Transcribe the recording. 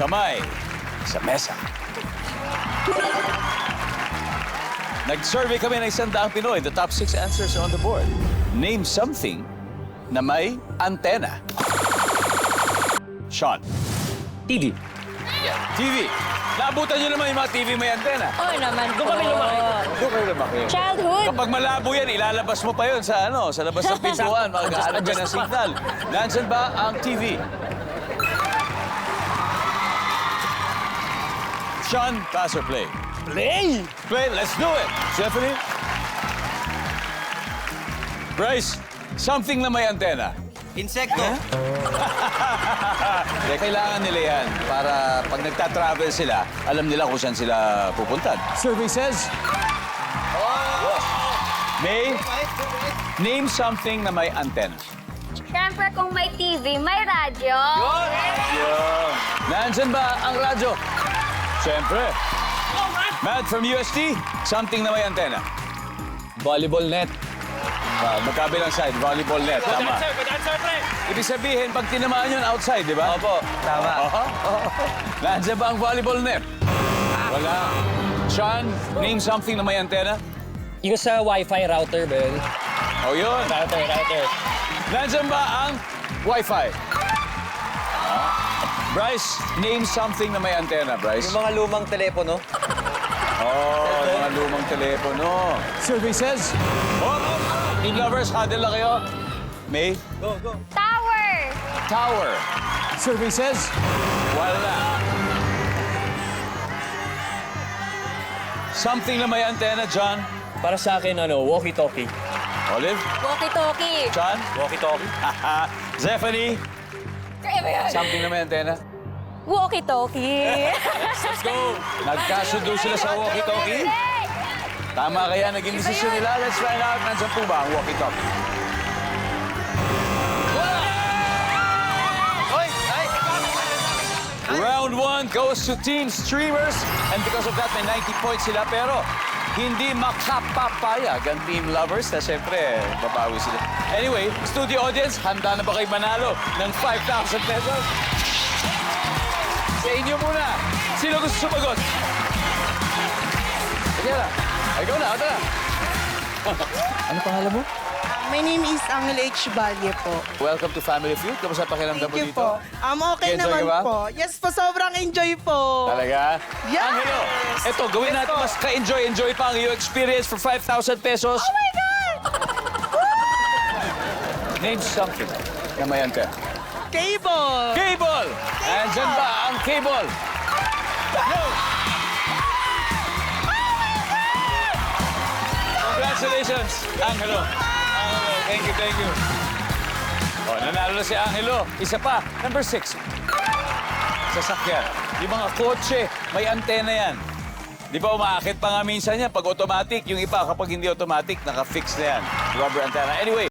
kamay sa mesa. Nag-survey kami ng 100 Pinoy. The top 6 answers are on the board. Name something na may antena. Sean. TV. TV. Naabutan nyo naman yung mga TV may antena. Oo naman po. Doon kami lumaki. Doon kayo lumaki. Childhood. Kapag malabo yan, ilalabas mo pa yun sa sa labas ng pintuan. Mag-aaral ka ng signal. Nandiyan ba ang TV? Sean, pass or play? Play! Play, let's do it. Stephanie? Bryce, something na may antena. Insekto. Kailangan nila yan para pag nagta-travel sila, alam nila kung saan sila pupuntan. Survey says... May, name something na may antena. Siyempre, kung may TV, may radyo. Yun. Nandyan ba ang radyo? Siyempre. Matt from UST, something na may antena. Volleyball net. Magkabilang side, volleyball net. Tama. Answer, pre! Ibig sabihin, pag tinamaan yun, outside, di ba? Opo, tama. Nandiyan ba ang volleyball net? Wala. Sean, name something na may antena. Yung sa Wi-Fi router, Ben. O yun. Router. Nandiyan ba ang Wi-Fi? Bryce, name something na may antena, Bryce. Yung mga lumang telepono. Oh, mga lumang telepono. Survey says... Team lovers, huddle lang kayo. May? Tower. Tower. Survey says... Wala. Something na may antena, John. Para sa akin, walkie-talkie. Olive? Walkie-talkie. John? Walkie-talkie? Stephanie? Kaya ba yan? Something na may antena? Walkie-talkie. Let's go! Nagkasundo sila sa walkie-talkie? Tama kaya naging desisyon nila? Let's find out. Nandiyan po ba ang walkie-talkie? Round 1 goes to Team Streamers. And because of that, may 90 points sila. Pero hindi makapapayag ang Team Lovers na siyempre babawi sila. Anyway, studio audience, handa na ba kayo manalo ng 5,000 pesos? Sa inyo muna. Sino gusto sumagot? Sige na. Ikaw na, ito na. Ano pangalan mo? My name is Angel H. Valle po. Welcome to Family Feud. Kamusta pakiramdam mo Thank you dito? po. Okay Enjoy naman ka ba? po. Yes po, sobrang enjoy po. Talaga? Yes! Angelo, ito, gawin natin mas ka-enjoy pa ang iyong experience for 5,000 pesos. Oh my God! Name something na may antena. Cable! Cable! Andyan ba ang cable? No! Congratulations, Angelo. Thank you. Oh, nanalo na si Angelo. Isa pa, number 6. Sasakyan. Yung mga kotse, may antena yan. Di ba umaakit pa nga minsan yan pag automatic? Yung iba kapag hindi automatic, naka-fix na yan. Rubber antenna. Anyway,